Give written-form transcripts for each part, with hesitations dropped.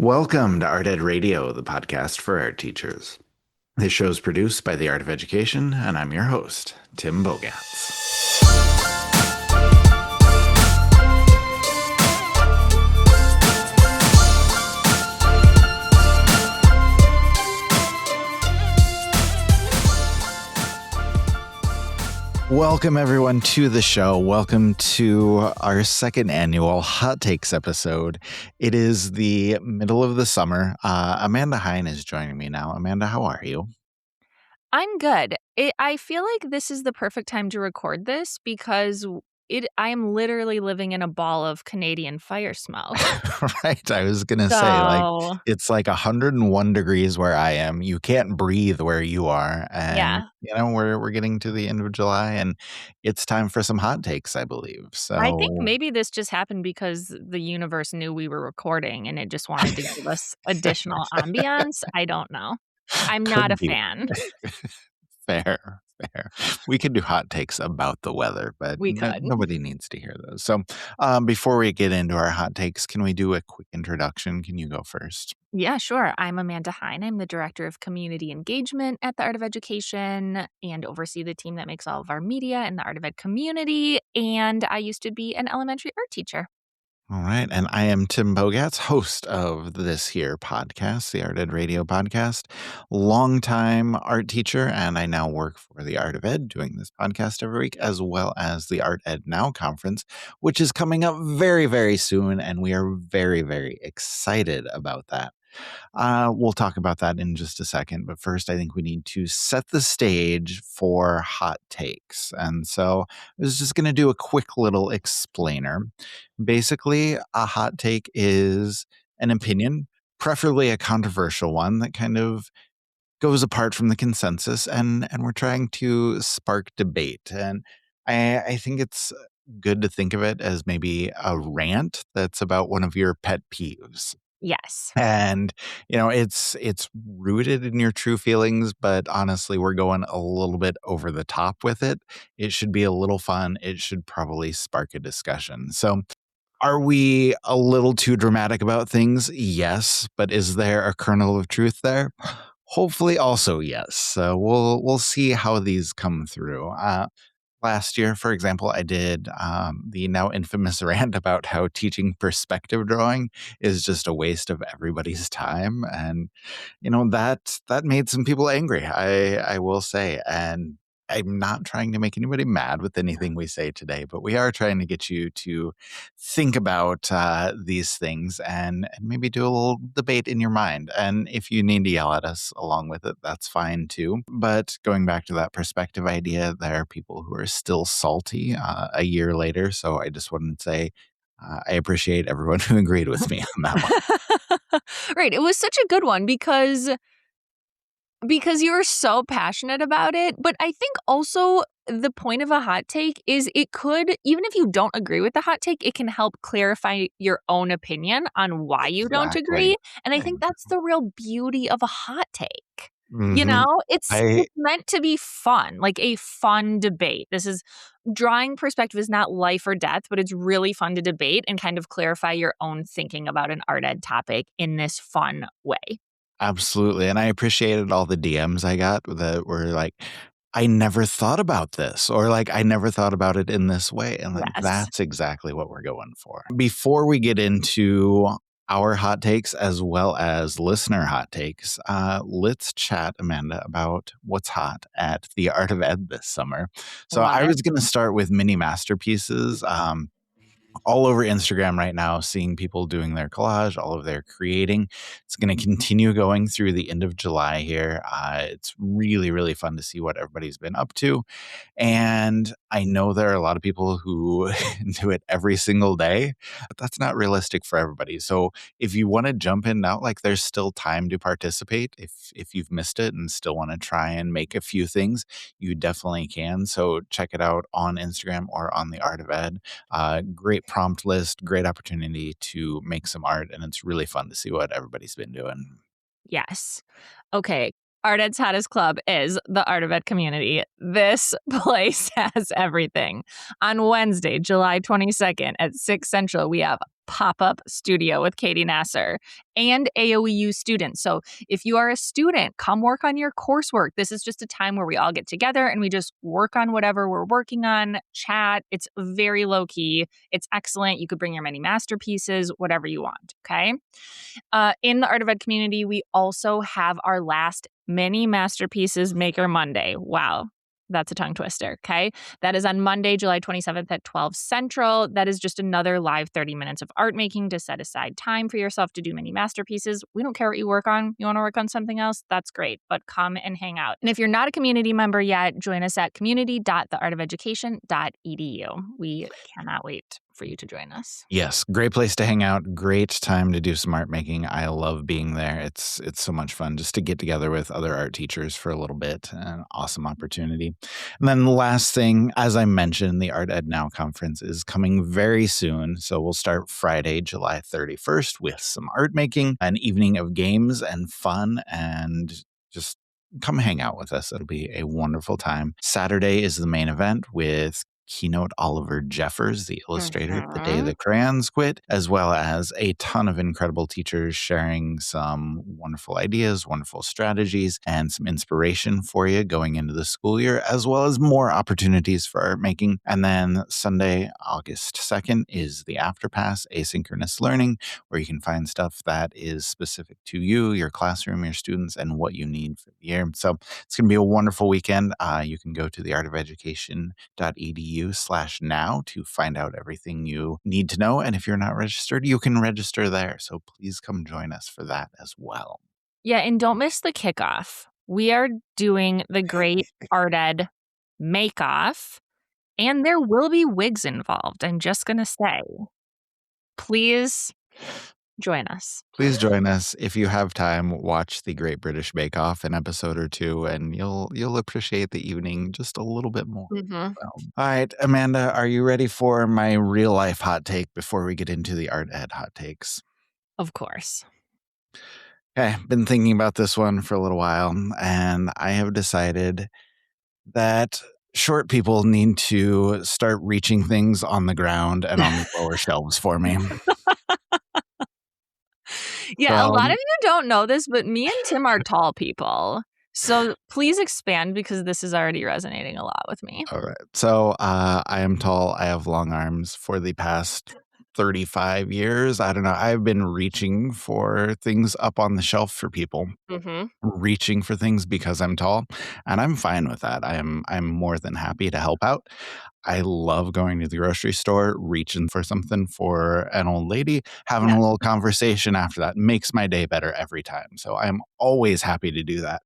Welcome to Art Ed Radio, the podcast for art teachers. This show is produced by the Art of Education, and I'm your host, Tim Bogatz. Welcome, everyone, to the show. Welcome to our second annual Hot Takes episode. It is the middle of the summer. Amanda Heyn is joining me now. Amanda, how are you? I'm good. I feel like this is the perfect time to record this because I am literally living in a ball of Canadian fire smoke. Right. I was going to say, it's like 101 degrees where I am. You can't breathe where you are. And, we're getting to the end of July and it's time for some hot takes, I believe. So I think maybe this just happened because the universe knew we were recording and it just wanted to give us additional ambiance. I don't know. I'm not a fan. Fair. We could do hot takes about the weather, but We could. Nobody needs to hear those. So before we get into our hot takes, can we do a quick introduction? Can you go first? Yeah, sure. I'm Amanda Heyn. I'm the Director of Community Engagement at the Art of Education and oversee the team that makes all of our media in the Art of Ed community. And I used to be an elementary art teacher. All right. And I am Tim Bogatz, host of this here podcast, the Art Ed Radio podcast, longtime art teacher. And I now work for the Art of Ed doing this podcast every week, as well as the Art Ed Now conference, which is coming up very, very soon. And we are very, very excited about that. We'll talk about that in just a second. But first, I think we need to set the stage for hot takes. And so I was just going to do a quick little explainer. Basically, a hot take is an opinion, preferably a controversial one that kind of goes apart from the consensus. And we're trying to spark debate. And I think it's good to think of it as maybe a rant that's about one of your pet peeves. Yes. And, it's rooted in your true feelings, but honestly, we're going a little bit over the top with it. It should be a little fun. It should probably spark a discussion. So are we a little too dramatic about things? Yes. But is there a kernel of truth there? Hopefully also yes. So we'll see how these come through. Last year, for example, I did the now infamous rant about how teaching perspective drawing is just a waste of everybody's time. And, that made some people angry, I will say. And I'm not trying to make anybody mad with anything we say today, but we are trying to get you to think about these things and maybe do a little debate in your mind. And if you need to yell at us along with it, that's fine too. But going back to that perspective idea, there are people who are still salty a year later. So I just wanted to say, I appreciate everyone who agreed with me on that one. Right. It was such a good one because you were so passionate about it. But I think also the point of a hot take is it could, even if you don't agree with the hot take, it can help clarify your own opinion on why you don't agree. And I think that's the real beauty of a hot take. Mm-hmm. It's meant to be fun, like a fun debate. Drawing perspective is not life or death, but it's really fun to debate and kind of clarify your own thinking about an art ed topic in this fun way. Absolutely. And I appreciated all the DMs I got that were like, I never thought about this, or like, I never thought about it in this way. And that's exactly what we're going for. Before we get into our hot takes as well as listener hot takes, let's chat, Amanda, about what's hot at the Art of Ed this summer. So I was going to start with mini masterpieces. All over Instagram right now, seeing people doing their collage, all of their creating. It's going to continue going through the end of July here. It's really, really fun to see what everybody's been up to. And I know there are a lot of people who do it every single day, but that's not realistic for everybody. So if you want to jump in now, like there's still time to participate. If you've missed it and still want to try and make a few things, you definitely can. So check it out on Instagram or on the Art of Ed. Great prompt list, great opportunity to make some art, and it's really fun to see what everybody's been doing. Yes. Okay. Art Ed's hottest club is the Art of Ed community. This place has everything. On Wednesday, July 22nd at 6 Central, we have pop-up studio with Katie Nasser and AOEU students. So if you are a student, come work on your coursework. This is just a time where we all get together and we just work on whatever we're working on, chat. It's very low key. It's excellent. You could bring your many masterpieces, whatever you want. Okay. In the Art of Ed community, we also have our last mini masterpieces Maker Monday. Wow. That's a tongue twister, okay? That is on Monday, July 27th at 12 Central. That is just another live 30 minutes of art making to set aside time for yourself to do mini masterpieces. We don't care what you work on. You want to work on something else? That's great, but come and hang out. And if you're not a community member yet, join us at community.theartofeducation.edu. We cannot wait for you to join us. Yes, great place to hang out. Great time to do some art making. I love being there. It's so much fun just to get together with other art teachers for a little bit. An awesome opportunity. And then the last thing, as I mentioned, the Art Ed Now conference is coming very soon. So we'll start Friday, July 31st with some art making, an evening of games and fun, and just come hang out with us. It'll be a wonderful time. Saturday is the main event with keynote Oliver Jeffers, the illustrator, The Day the Crayons Quit, as well as a ton of incredible teachers sharing some wonderful ideas, wonderful strategies, and some inspiration for you going into the school year, as well as more opportunities for art making. And then Sunday, August 2nd, is the Afterpass Asynchronous Learning, where you can find stuff that is specific to you, your classroom, your students, and what you need for the year. So it's going to be a wonderful weekend. You can go to theartofeducation.edu/now to find out everything you need to know. And if you're not registered, you can register there. So please come join us for that as well. Yeah, and don't miss the kickoff. We are doing the Great Art Ed Make-Off, and there will be wigs involved. I'm just going to say, please join us. Please join us. If you have time, watch the Great British Bake Off, an episode or two, and you'll appreciate the evening just a little bit more. Mm-hmm. All right, Amanda, are you ready for my real life hot take before we get into the Art Ed hot takes? Of course. Okay, been thinking about this one for a little while, and I have decided that short people need to start reaching things on the ground and on the lower shelves for me. Yeah, a lot of you don't know this, but me and Tim are tall people. So please expand because this is already resonating a lot with me. All right. So I am tall. I have long arms. For the past 35 years, I don't know, I've been reaching for things up on the shelf for people. Mm-hmm. Reaching for things because I'm tall, and I'm fine with that. I'm more than happy to help out. I love going to the grocery store, reaching for something for an old lady, having a little conversation after that makes my day better every time. So I'm always happy to do that.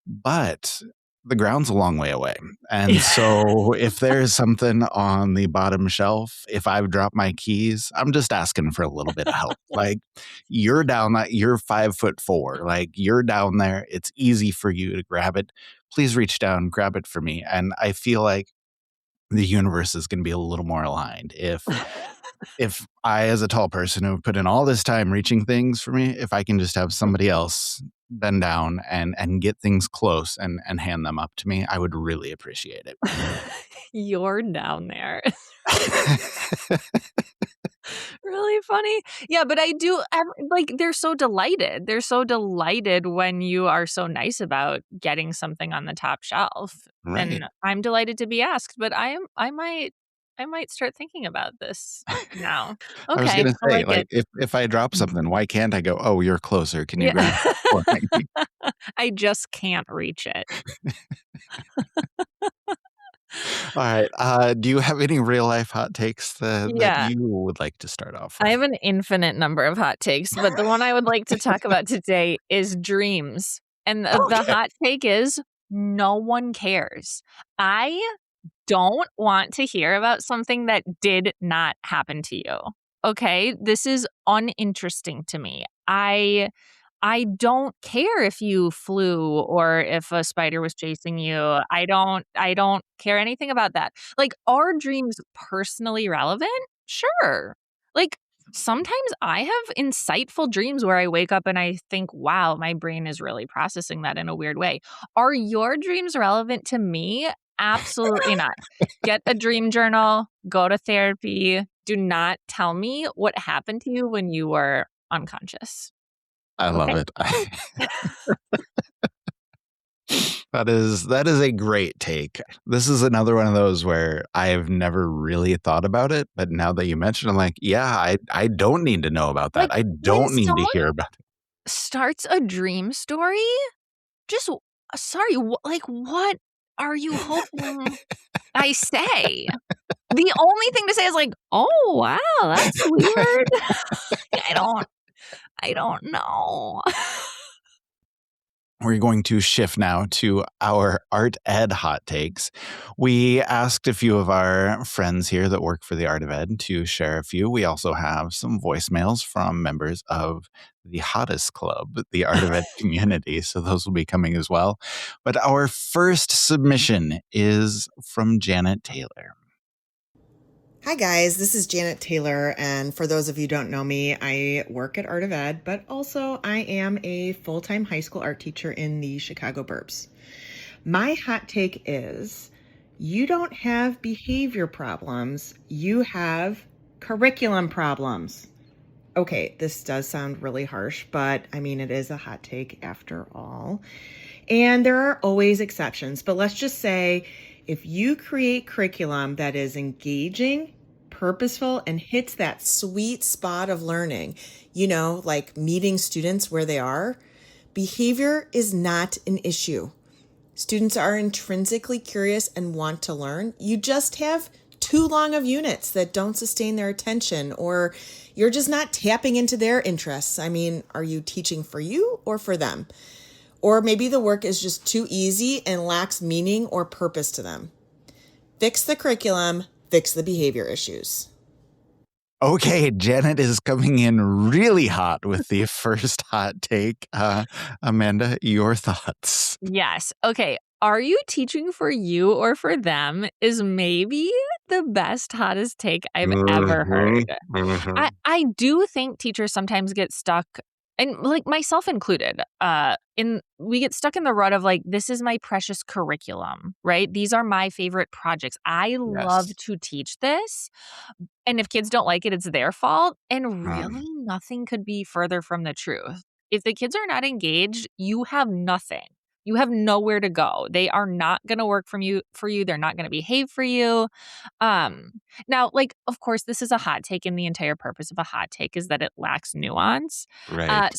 But the ground's a long way away. And so if there's something on the bottom shelf, if I've dropped my keys, I'm just asking for a little bit of help. Like, you're down that, you're 5'4", like you're down there. It's easy for you to grab it. Please reach down, grab it for me. And I feel like the universe is going to be a little more aligned if I, as a tall person who put in all this time reaching things for me, if I can just have somebody else bend down and get things close and hand them up to me, I would really appreciate it. You're down there. Really funny. Yeah, but I do, like, they're so delighted. They're so delighted when you are so nice about getting something on the top shelf. Right. And I'm delighted to be asked, but I might start thinking about this now. Okay. I was going to say, like if I drop something, why can't I go, oh, you're closer. Can you grab it for me? I just can't reach it. All right. Do you have any real life hot takes that you would like to start off with? I have an infinite number of hot takes, but the one I would like to talk about today is dreams. And the hot take is no one cares. I don't want to hear about something that did not happen to you. Okay? This is uninteresting to me. I don't care if you flew or if a spider was chasing you. I don't care anything about that. Like, are dreams personally relevant? Sure. Like, sometimes I have insightful dreams where I wake up and I think, wow, my brain is really processing that in a weird way. Are your dreams relevant to me? Absolutely not. Get a dream journal, go to therapy, do not tell me what happened to you when you were unconscious. I love Okay? it. That is a great take. This is another one of those where I've never really thought about it, but now that you mention it, I'm like, yeah, I don't need to know about that. Like, I when don't need to someone hear about it. starts a dream story, just sorry, like, what are you hoping I say? The only thing to say is like, "Oh, wow, that's weird." I don't I don't know. We're going to shift now to our art ed hot takes. We asked a few of our friends here that work for the Art of Ed to share a few. We also have some voicemails from members of the Hottest Club, the Art of Ed community. So those will be coming as well. But our first submission is from Janet Taylor. Hi guys, this is Janet Taylor, and for those of you who don't know me, I work at Art of Ed, but also I am a full-time high school art teacher in the Chicago burbs. My hot take is, you don't have behavior problems, you have curriculum problems. Okay, this does sound really harsh, but I mean, it is a hot take after all. And there are always exceptions, but let's just say if you create curriculum that is engaging, purposeful, and hits that sweet spot of learning, like meeting students where they are, behavior is not an issue. Students are intrinsically curious and want to learn. You just have too long of units that don't sustain their attention, or you're just not tapping into their interests. I mean, are you teaching for you or for them? Or maybe the work is just too easy and lacks meaning or purpose to them. Fix the curriculum, fix the behavior issues. Okay, Janet is coming in really hot with the first hot take. Amanda, your thoughts? Yes. Okay. Are you teaching for you or for them is maybe the best, hottest take I've ever heard. I do think teachers sometimes get stuck, and like myself included, we get stuck in the rut of like, this is my precious curriculum, right? These are my favorite projects. I love Yes. to teach this. And if kids don't like it, it's their fault. And Um, really, nothing could be further from the truth. If the kids are not engaged, you have nothing. You have nowhere to go. They are not going to work for you. They're not going to behave for you. Um, Now, like, of course, this is a hot take, and the entire purpose of a hot take is that it lacks nuance. right.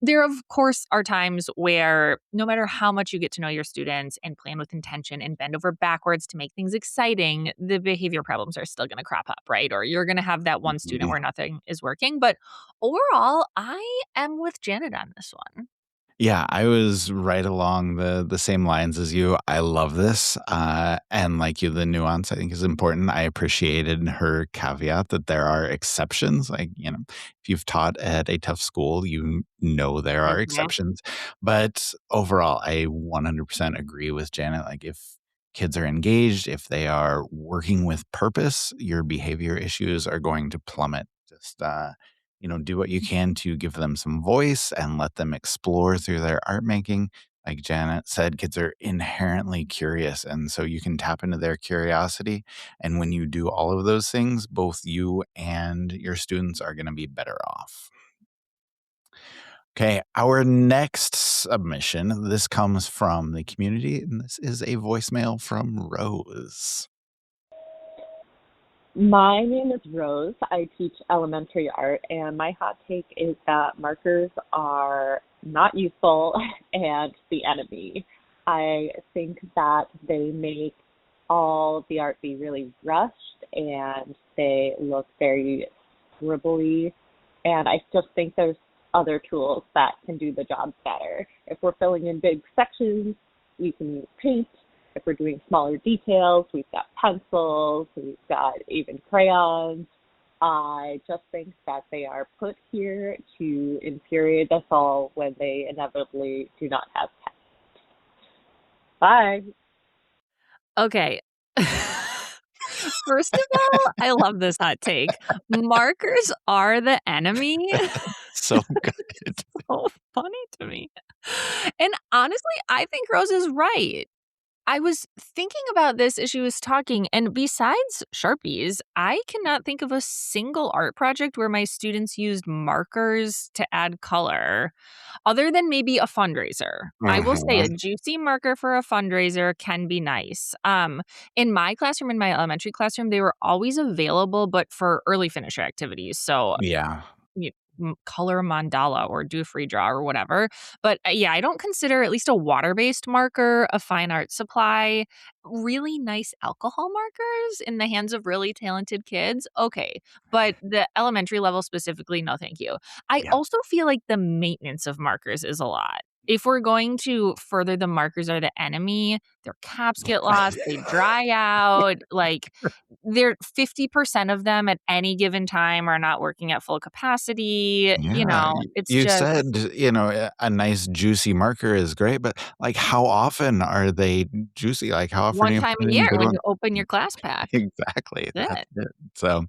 There, of course, are times where no matter how much you get to know your students and plan with intention and bend over backwards to make things exciting, the behavior problems are still going to crop up, right? Or you're going to have that one student Mhm. where nothing is working. But overall, I am with Janet on this one. Yeah, I was right along the same lines as you. I love this, and like you, the nuance I think is important. I appreciated her caveat that there are exceptions. Like, if you've taught at a tough school, you know there are Mhm. exceptions. But overall, I 100% agree with Janet. Like, if kids are engaged, if they are working with purpose, your behavior issues are going to plummet. Just do what you can to give them some voice and let them explore through their art making. Like Janet said, kids are inherently curious. And so you can tap into their curiosity. And when you do all of those things, both you and your students are going to be better off. Okay, our next submission, this comes from the community, and this is a voicemail from Rose. My name is Rose. I teach elementary art, and my hot take is that markers are not useful and the enemy. I think that they make all the art be really rushed and they look very scribbly. And I just think there's other tools that can do the job better. If we're filling in big sections, we can use paint. If we're doing smaller details, we've got pencils, we've got even crayons. I just think that they are put here to infuriate us all when they inevitably do not have text. Bye. Okay. First of all, I love this hot take. Markers are the enemy. So good. So funny to me. And honestly, I think Rose is right. I was thinking about this as she was talking, and besides Sharpies, I cannot think of a single art project where my students used markers to add color, other than maybe a fundraiser. I will say a Mhm. juicy marker for a fundraiser can be nice. In my classroom, in my elementary classroom, they were always available, but for early finisher activities. So Yeah. you color a mandala or do a free draw or whatever. But, yeah, I don't consider at least a water-based marker a fine art supply. Really nice alcohol markers in the hands of really talented kids, okay. But the elementary level specifically, no thank you. I Yeah. also feel like the maintenance of markers is a lot. If we're going to further the markers are the enemy, their caps get lost, they dry out, like, they're 50% of them at any given time are not working at full capacity, Yeah, it's you just said, a nice juicy marker is great, but, like, how often are they juicy? Like, how often do one you time a put in year good when one? you open your class pack. Exactly, That's that's it. it. So,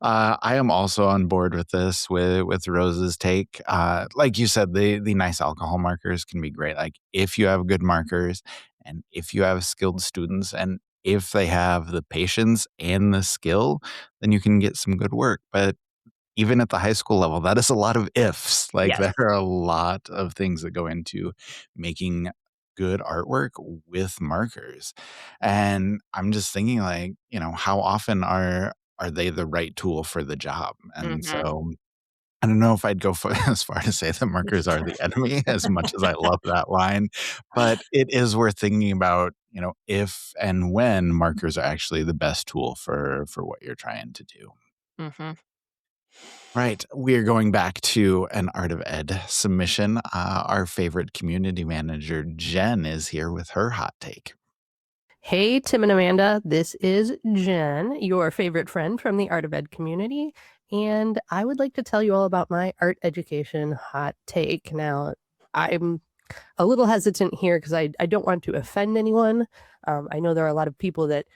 I am also on board with this with Rose's take. Like you said, the nice alcohol markers can be great, like, if you have good markers and if you have skilled students and if they have the patience and the skill, then you can get some good work, but even at the high school level, that is a lot of ifs. Like, Yes. there are a lot of things that go into making good artwork with markers. And I'm just thinking, like, how often are they the right tool for the job? And Mhm. so I don't know if I'd go as far to say that markers are the enemy as much as I love that line, but it is worth thinking about, if and when markers are actually the best tool for what you're trying to do. Mhm. Right. We're going back to an Art of Ed submission. Our favorite community manager, Jen, is here with her hot take. Hey, Tim and Amanda. This is Jen, your favorite friend from the Art of Ed community. And I would like to tell you all about my art education hot take. Now, I'm a little hesitant here because I don't want to offend anyone. I know there are a lot of people that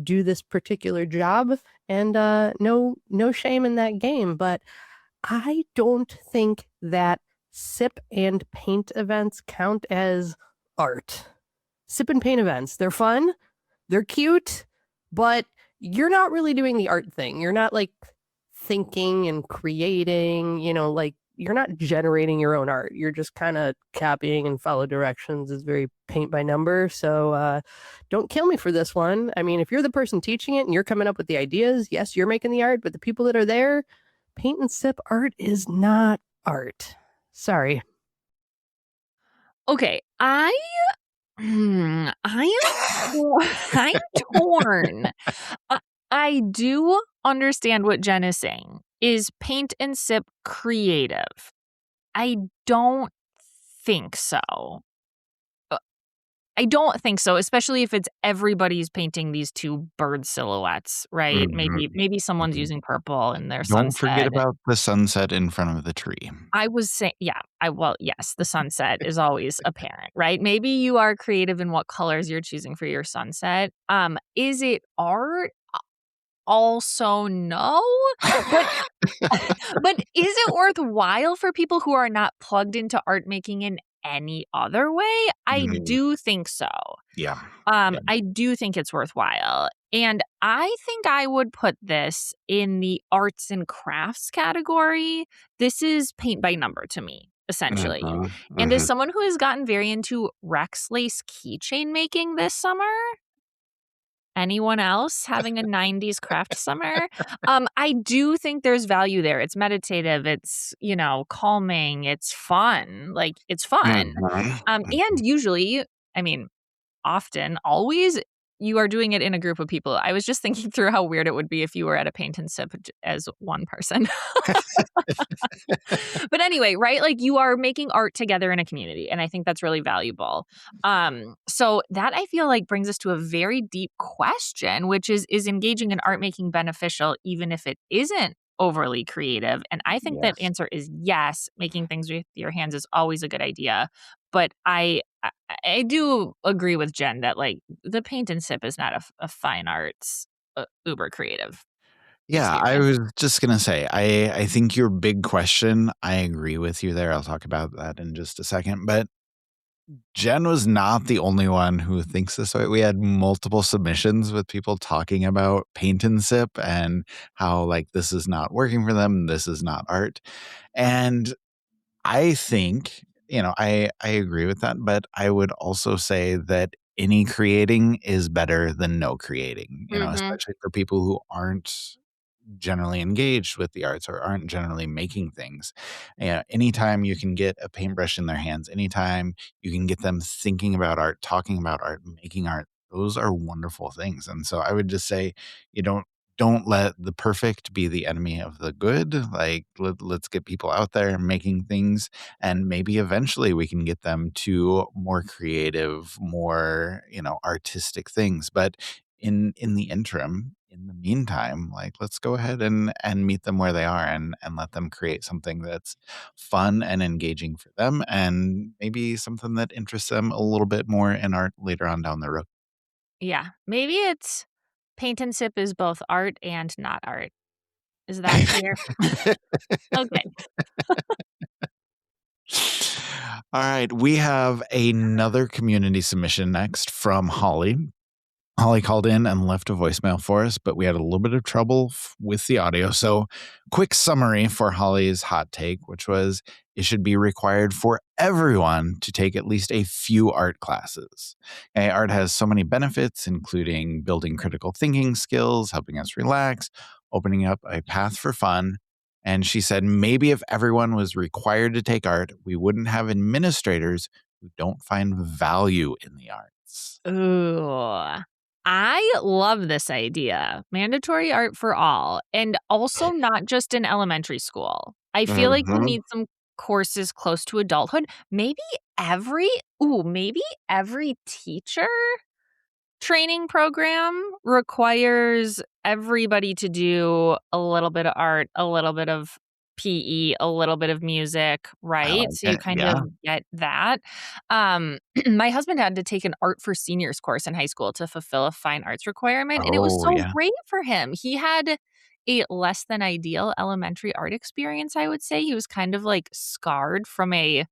do this particular job, and no shame in that game. But I don't think that sip and paint events count as art. Sip and paint events, they're fun, they're cute, but you're not really doing the art thing. You're not like thinking and creating, like you're not generating your own art. You're just kind of copying and follow directions. It's very paint by number. So don't kill me for this one. I mean, if you're the person teaching it and you're coming up with the ideas, yes, you're making the art, but the people that are there, paint and sip art is not art. Sorry. Okay, I am I'm torn. I I do understand what Jen is saying. Is paint and sip creative? I don't think so. Uh, I don't think so, especially if it's everybody's painting these 2 bird silhouettes, right? Mhm, Maybe someone's mhm. using purple in their Don't forget sunset. about the sunset in front of the tree. I was saying yeah, well, yes, the sunset is always apparent, right? Maybe you are creative in what colors you're choosing for your sunset. Is it art? Also, no. But but is it worthwhile for people who are not plugged into art making in any other way? I Mhm. do think so. Yeah. Yeah. I do think it's worthwhile. And I think I would put this in the arts and crafts category. This is paint by number to me, essentially. Mhm, And as mhm. someone who has gotten very into Rex lace keychain making this summer, anyone else having a 90s craft summer, I do think there's value there. It's meditative, it's, calming, it's fun. Like, it's fun. Mhm, And mhm. usually, I mean, often, always, you are doing it in a group of people. I was just thinking through how weird it would be if you were at a paint and sip as one person. But anyway, right? Like you are making art together in a community, and I think that's really valuable. So that I feel like brings us to a very deep question, which is engaging in art making beneficial even if it isn't overly creative? And I think that Yes. answer is yes. Making things with your hands is always a good idea. But I do agree with Jen that like the paint and sip is not a fine arts uber creative Yeah, I experience. was just gonna say, I think your big question, I agree with you there. I'll talk about that in just a second, but Jen was not the only one who thinks this way. We had multiple submissions with people talking about paint and sip and how like this is not working for them. This is not art. And I think, I agree with that, but I would also say that any creating is better than no creating, Mhm. especially for people who aren't generally engaged with the arts or aren't generally making things. Anytime you can get a paintbrush in their hands, anytime you can get them thinking about art, talking about art, making art, those are wonderful things. And so I would just say, you don't let the perfect be the enemy of the good. Like let's get people out there making things, and maybe eventually we can get them to more creative, more artistic things. But in the interim, in the meantime, like let's go ahead and meet them where they are and let them create something that's fun and engaging for them, and maybe something that interests them a little bit more in art later on down the road. Yeah. Maybe it's paint and sip is both art and not art. Is that clear? Okay. All right, we have another community submission next from Holly. Holly called in and left a voicemail for us, but we had a little bit of trouble with the audio. So, quick summary for Holly's hot take, which was it should be required for everyone to take at least a few art classes. Okay, art has so many benefits, including building critical thinking skills, helping us relax, opening up a path for fun. And she said maybe if everyone was required to take art, we wouldn't have administrators who don't find value in the arts. Ooh. I love this idea. Mandatory art for all, and also not just in elementary school. I feel like we Mhm. need some courses close to adulthood. Every maybe every teacher training program requires everybody to do a little bit of art, a little bit of PE, a little bit of music, I right? like So you it. kind of Yeah. get that. My husband had to take an art for seniors course in high school to fulfill a fine arts requirement, and it was Oh, so yeah. great for him. He had a less than ideal elementary art experience, I would say. He was kind of like scarred from a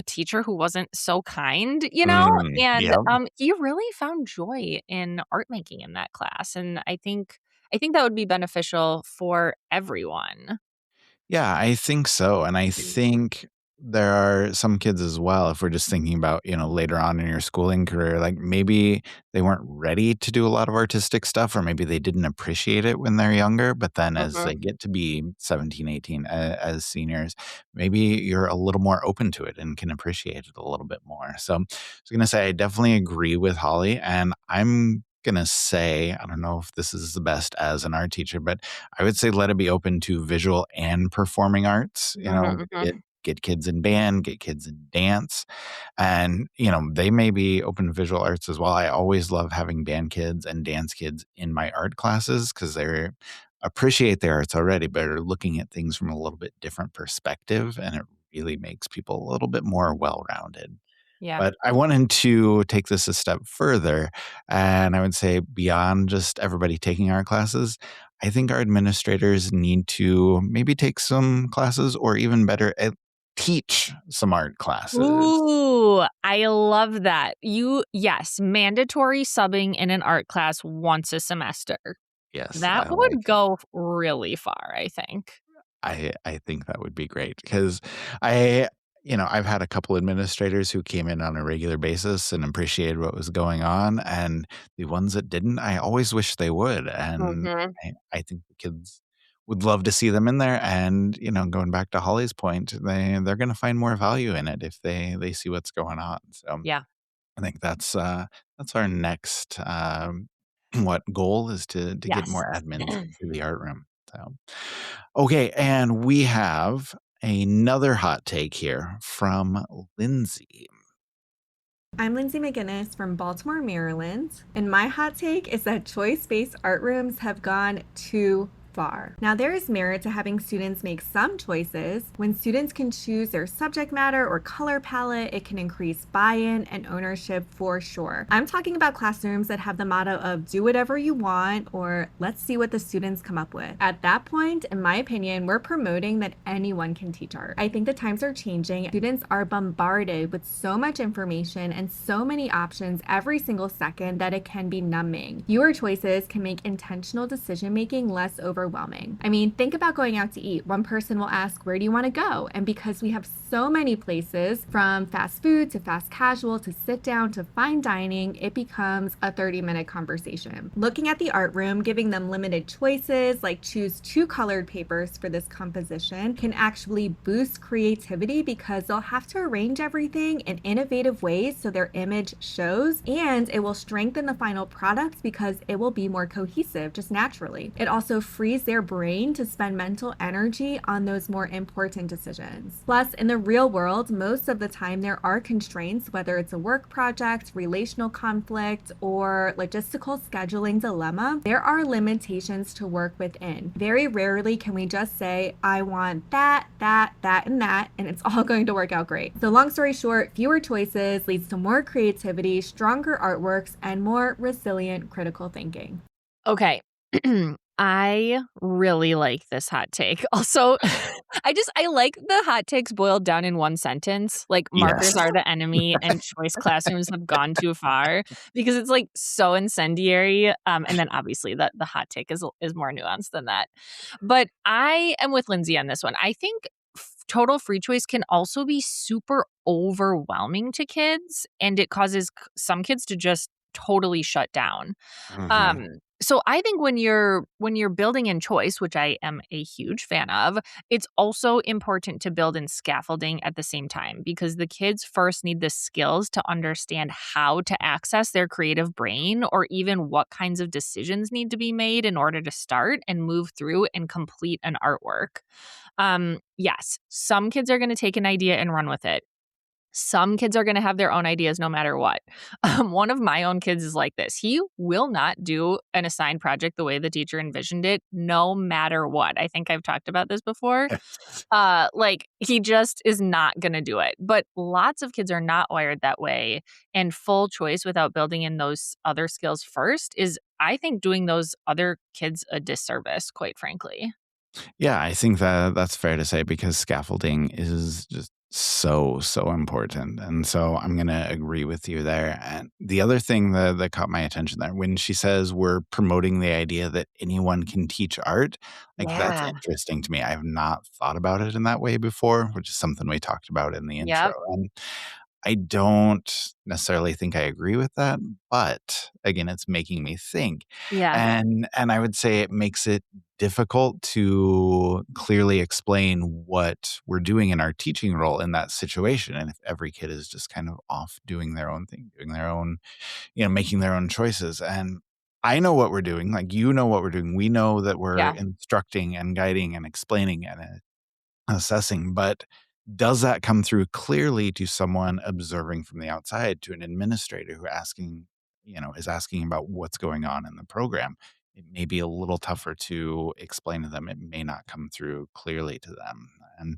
teacher who wasn't so kind, and, Yep. he really found joy in art making in that class, and I think that would be beneficial for everyone. Yeah, I think so, and I think there are some kids as well, if we're just thinking about, later on in your schooling career, like, maybe they weren't ready to do a lot of artistic stuff, or maybe they didn't appreciate it when they're younger, but then as they Mhm. get to be 17, 18, as seniors, maybe you're a little more open to it and can appreciate it a little bit more. So, I was gonna say I definitely agree with Holly, and I'm gonna say, I don't know if this is the best as an art teacher, but I would say let it be open to visual and performing arts, Mhm, get mhm. get kids in band, get kids in dance, and, they may be open to visual arts as well. I always love having band kids and dance kids in my art classes because they appreciate the arts already, but are looking at things from a little bit different perspective, and it really makes people a little bit more well-rounded. Yeah. But I wanted to take this a step further, and I would say beyond just everybody taking art classes, I think our administrators need to maybe take some classes or even better, teach some art classes. Ooh, I love that. Yes, mandatory subbing in an art class once a semester. Yes, That I would like it. go really far, I think. I think that would be great because I I've had a couple administrators who came in on a regular basis and appreciated what was going on, and the ones that didn't, I always wish they would, and Mhm. I think the kids would love to see them in there, and, going back to Holly's point, they're gonna find more value in it if they see what's going on, so Yeah. I think that's our next, what goal is to get Yes. more admins into the art room, so okay, and we have another hot take here from Lindsay. I'm Lindsay McGinnis from Baltimore, Maryland, and my hot take is that choice based art rooms have gone too far. Now, there is merit to having students make some choices. When students can choose their subject matter or color palette, it can increase buy-in and ownership for sure. I'm talking about classrooms that have the motto of do whatever you want or let's see what the students come up with. At that point, in my opinion, we're promoting that anyone can teach art. I think the times are changing. Students are bombarded with so much information and so many options every single second that it can be numbing. Fewer choices can make intentional decision making less overwhelming. I mean, think about going out to eat. One person will ask, where do you want to go? And because we have so many places, from fast food to fast casual to sit down to fine dining, it becomes a 30-minute conversation. Looking at the art room, giving them limited choices, like choose 2 colored papers for this composition, can actually boost creativity because they'll have to arrange everything in innovative ways so their image shows, and it will strengthen the final product because it will be more cohesive just naturally. It also frees their brain to spend mental energy on those more important decisions. Plus, in the real world, most of the time there are constraints, whether it's a work project, relational conflict, or logistical scheduling dilemma. There are limitations to work within. Very rarely can we just say, I want that, and it's all going to work out great. So long story short, fewer choices leads to more creativity, stronger artworks, and more resilient critical thinking. Okay. I really like this hot take. Also, I like the hot takes boiled down in one sentence. Like markers Yes. are the enemy and choice classrooms have gone too far, because it's like so incendiary. And then obviously the hot take is more nuanced than that. But I am with Lindsay on this one. I think total free choice can also be super overwhelming to kids, and it causes some kids to just totally shut down. Mhm. So I think when you're building in choice, which I am a huge fan of, it's also important to build in scaffolding at the same time, because the kids first need the skills to understand how to access their creative brain, or even what kinds of decisions need to be made in order to start and move through and complete an artwork. Yes, some kids are going to take an idea and run with it. Some kids are going to have their own ideas no matter what. One of my own kids is like this. He will not do an assigned project the way the teacher envisioned it, no matter what. I think I've talked about this before. Like, he just is not going to do it. But lots of kids are not wired that way. And full choice without building in those other skills first is, I think, doing those other kids a disservice, quite frankly. Yeah, I think that that's fair to say because scaffolding is just so important. And so I'm going to agree with you there. And the other thing that caught my attention there, when she says we're promoting the idea that anyone can teach art, like that's Yeah. interesting to me. I have not thought about it in that way before, which is something we talked about in the intro. Yep. And I don't necessarily think I agree with that, but again, it's making me think. Yeah. And I would say it makes it difficult to clearly explain what we're doing in our teaching role in that situation. And if every kid is just kind of off doing their own thing, doing their own, making their own choices. And I know what we're doing, like you know what we're doing. We know that we're Yeah. instructing and guiding and explaining and assessing, but does that come through clearly to someone observing from the outside, to an administrator who is asking about what's going on in the program? It may be a little tougher to explain to them. It may not come through clearly to them. And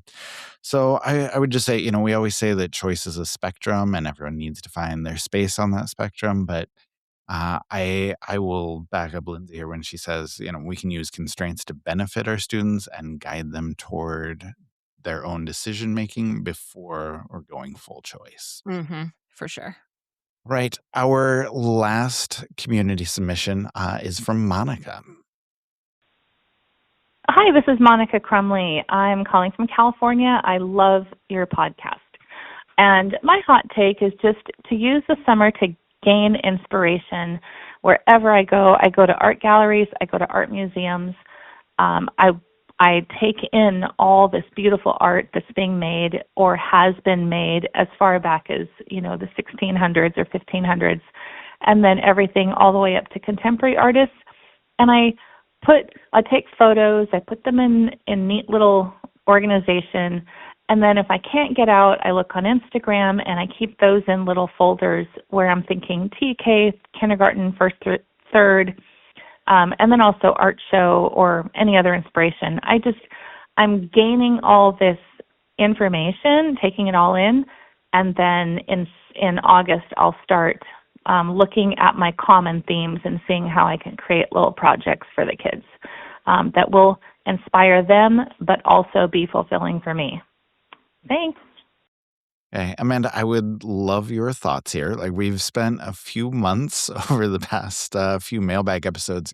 so I would just say, we always say that choice is a spectrum and everyone needs to find their space on that spectrum. But I will back up Lindsay here when she says, we can use constraints to benefit our students and guide them toward their own decision making before or going full choice. For sure. Right. Our last community submission is from Monica. Hi, this is Monica Crumley. I'm calling from California. I love your podcast. And my hot take is just to use the summer to gain inspiration wherever I go. I go to art galleries. I go to art museums. I take in all this beautiful art that's being made or has been made as far back as, the 1600s or 1500s, and then everything all the way up to contemporary artists. And I take photos, I put them in neat little organization, and then if I can't get out, I look on Instagram and I keep those in little folders where I'm thinking TK, kindergarten, first, third, and then also art show or any other inspiration. I'm gaining all this information, taking it all in, and then in August I'll start looking at my common themes and seeing how I can create little projects for the kids that will inspire them, but also be fulfilling for me. Thanks. Okay, Amanda, I would love your thoughts here. Like we've spent a few months over the past few mailbag episodes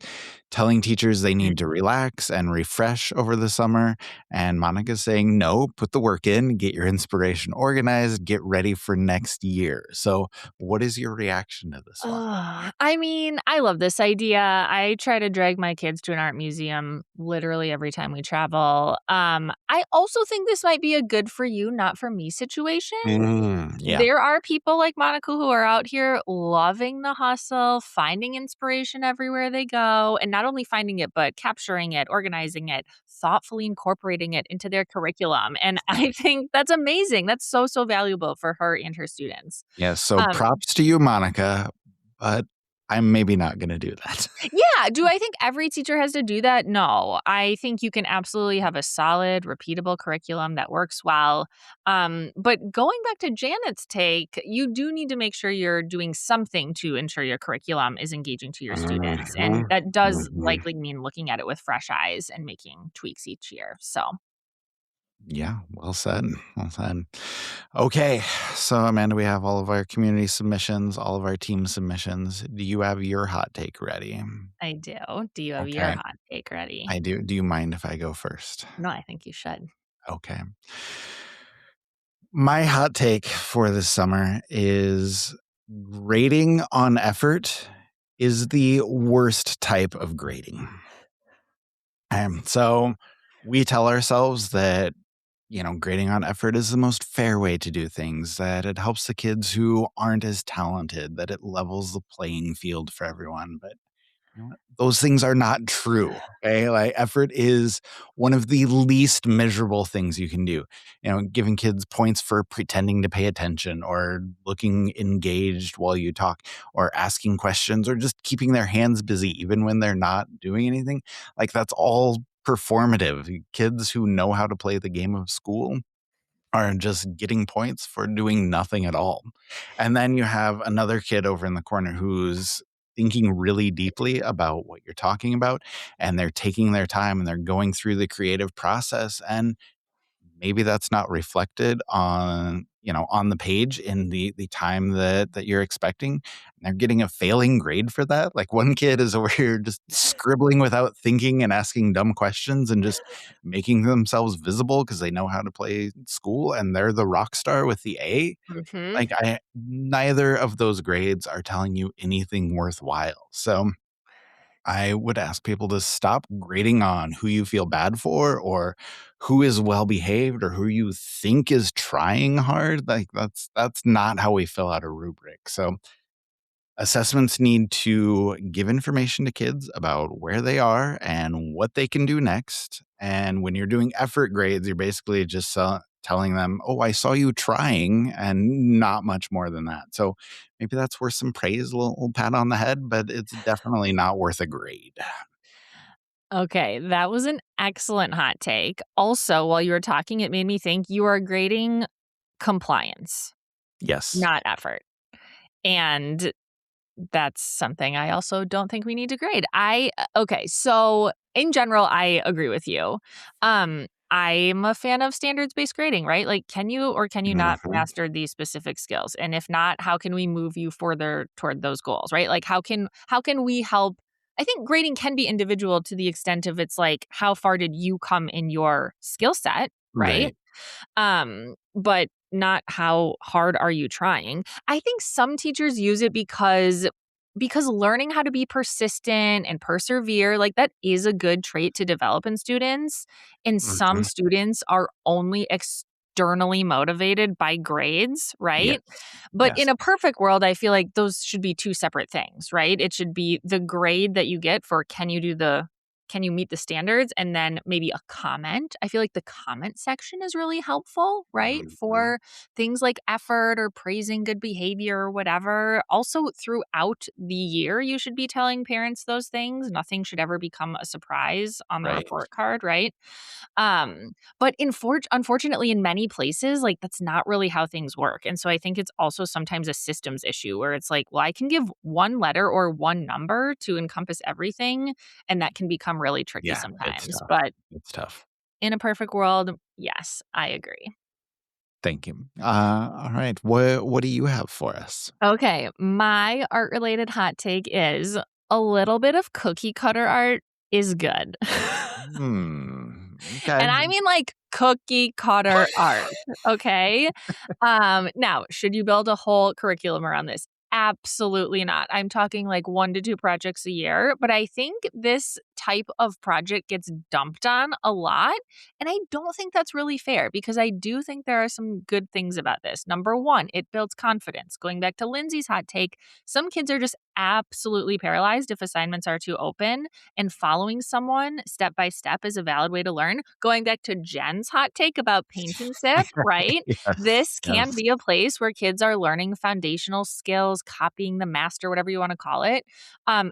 telling teachers they need to relax and refresh over the summer. And Monica's saying, no, put the work in, get your inspiration organized, get ready for next year. So what is your reaction to this one? I mean, I love this idea. I try to drag my kids to an art museum literally every time we travel. I also think this might be a good for you, not for me situation. Yeah. There are people like Monica who are out here loving the hustle, finding inspiration everywhere they go, and not only finding it, but capturing it, organizing it, thoughtfully incorporating it into their curriculum. And I think that's amazing. That's so, so valuable for her and her students. Yeah. So Um, props to you, Monica, but I'm maybe not going to do that. Yeah. Do I think every teacher has to do that? No. I think you can absolutely have a solid, repeatable curriculum that works well. But going back to Janet's take, you do need to make sure you're doing something to ensure your curriculum is engaging to your students. And Mhm, that does mhm. likely mean looking at it with fresh eyes and making tweaks each year. So Yeah, well said. Well said. Okay, so Amanda, we have all of our community submissions, all of our team submissions. Do you have your hot take ready? I do. Do you have your Okay, hot take ready? I do. Do you mind if I go first? No, I think you should. Okay. My hot take for this summer is grading on effort is the worst type of grading. So we tell ourselves that grading on effort is the most fair way to do things, that it helps the kids who aren't as talented, that it levels the playing field for everyone. But you know what? Those things are not true. Okay. Like effort is one of the least measurable things you can do. Giving kids points for pretending to pay attention or looking engaged while you talk or asking questions or just keeping their hands busy, even when they're not doing anything. Like that's all performative. Kids who know how to play the game of school are just getting points for doing nothing at all. And then you have another kid over in the corner who's thinking really deeply about what you're talking about, and they're taking their time and they're going through the creative process. And maybe that's not reflected on the page in the time that you're expecting. And they're getting a failing grade for that. Like one kid is over here just scribbling without thinking and asking dumb questions and just making themselves visible because they know how to play school and they're the rock star with the A. Mm-hmm. Like I neither of those grades are telling you anything worthwhile. So I would ask people to stop grading on who you feel bad for or who is well behaved or who you think is trying hard. Like that's not how we fill out a rubric. So assessments need to give information to kids about where they are and what they can do next. And when you're doing effort grades, you're basically just telling them, oh, I saw you trying, and not much more than that. So maybe that's worth some praise, a little pat on the head, but it's definitely not worth a grade. Okay, that was an excellent hot take. Also, while you were talking, it made me think you are grading compliance, Yes. not effort. And that's something I also don't think we need to grade. Okay, so in general, I agree with you. I'm a fan of standards-based grading, right? Like, can you or can you not Mhm. master these specific skills? And if not, how can we move you further toward those goals, right? Like, how can we help? I think grading can be individual to the extent of it's like, how far did you come in your skill set, right? Right. But not how hard are you trying. I think some teachers use it because learning how to be persistent and persevere, like that is a good trait to develop in students. And some Mhm. students are only externally motivated by grades, right? Yes. But Yes. in a perfect world, I feel like those should be two separate things, right? It should be the grade that you get for can you do the can you meet the standards? And then maybe a comment. I feel like the comment section is really helpful, right? Mhm. For things like effort or praising good behavior or whatever. Also, throughout the year, you should be telling parents those things. Nothing should ever become a surprise on the Right. report card, right? But unfortunately, in many places, like that's not really how things work. And so I think it's also sometimes a systems issue where it's like, well, I can give one letter or one number to encompass everything, and that can become really tricky Yeah, it's sometimes. tough. But It's tough. in a perfect world, yes, I agree. Thank you. All right. What do you have for us? Okay, my art related hot take is a little bit of cookie cutter art is good. Okay. And I mean like cookie cutter art, okay? Now, should you build a whole curriculum around this? Absolutely not. I'm talking like 1 to 2 projects a year, but I think this type of project gets dumped on a lot, and I don't think that's really fair because I do think there are some good things about this. Number 1, it builds confidence. Going back to Lindsay's hot take, some kids are just absolutely paralyzed if assignments are too open, and following someone step by step is a valid way to learn. Going back to Jen's hot take about paint and sip, right? Yes. This can Yes. be a place where kids are learning foundational skills, copying the master, whatever you want to call it.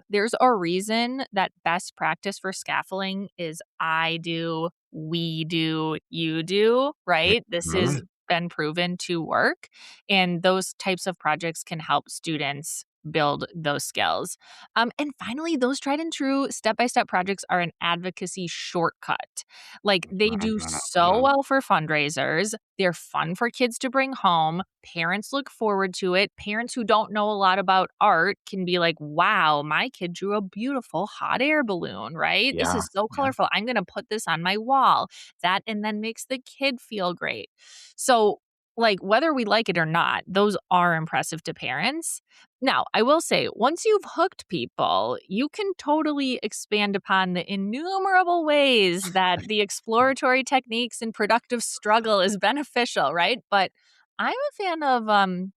There's a reason that best practice for scaffolding is I do, we do, you do, right? This has Mhm. been proven to work. And those types of projects can help students build those skills. And finally, those tried and true step by step projects are an advocacy shortcut. Like they do so Mhm. well for fundraisers. They're fun for kids to bring home. Parents look forward to it. Parents who don't know a lot about art can be like, wow, my kid drew a beautiful hot air balloon, right? This Yeah. is so Yeah. colorful. I'm going to put this on my wall. That and then makes the kid feel great. So, like, whether we like it or not, those are impressive to parents. Now, I will say, once you've hooked people, you can totally expand upon the innumerable ways that the exploratory techniques and productive struggle is beneficial, right? But I'm a fan of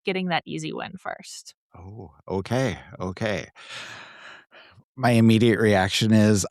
getting that easy win first. Oh, okay. Okay. My immediate reaction is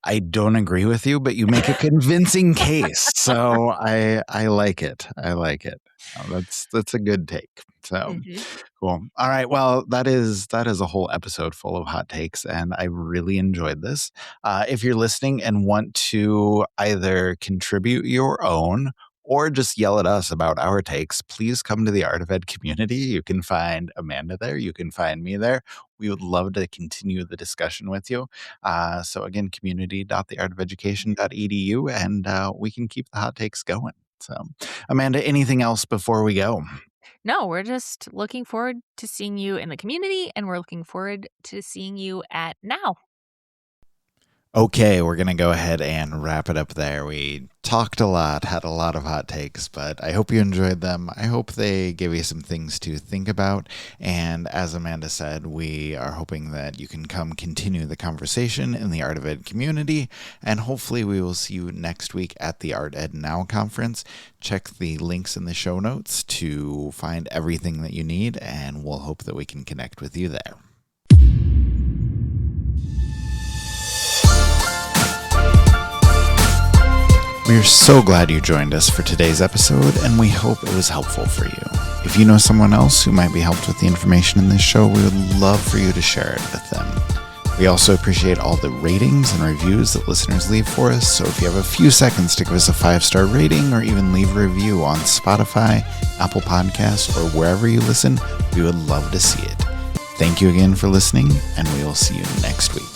I don't agree with you, but you make a convincing case. So I like it. I like it. That's a good take. So Mhm. cool. All right. Well, that is a whole episode full of hot takes, and I really enjoyed this. If you're listening and want to either contribute your own or just yell at us about our takes, please come to the Art of Ed community. You can find Amanda there. You can find me there. We would love to continue the discussion with you. So again, community.theartofeducation.edu, and we can keep the hot takes going. So, Amanda, anything else before we go? No, we're just looking forward to seeing you in the community, and we're looking forward to seeing you at Now. Okay, we're going to go ahead and wrap it up there. We talked a lot, had a lot of hot takes, but I hope you enjoyed them. I hope they give you some things to think about. And as Amanda said, we are hoping that you can come continue the conversation in the Art of Ed community. And hopefully we will see you next week at the Art Ed Now conference. Check the links in the show notes to find everything that you need, and we'll hope that we can connect with you there. We are so glad you joined us for today's episode, and we hope it was helpful for you. If you know someone else who might be helped with the information in this show, we would love for you to share it with them. We also appreciate all the ratings and reviews that listeners leave for us, so if you have a few seconds to give us a 5-star rating or even leave a review on Spotify, Apple Podcasts, or wherever you listen, we would love to see it. Thank you again for listening, and we will see you next week.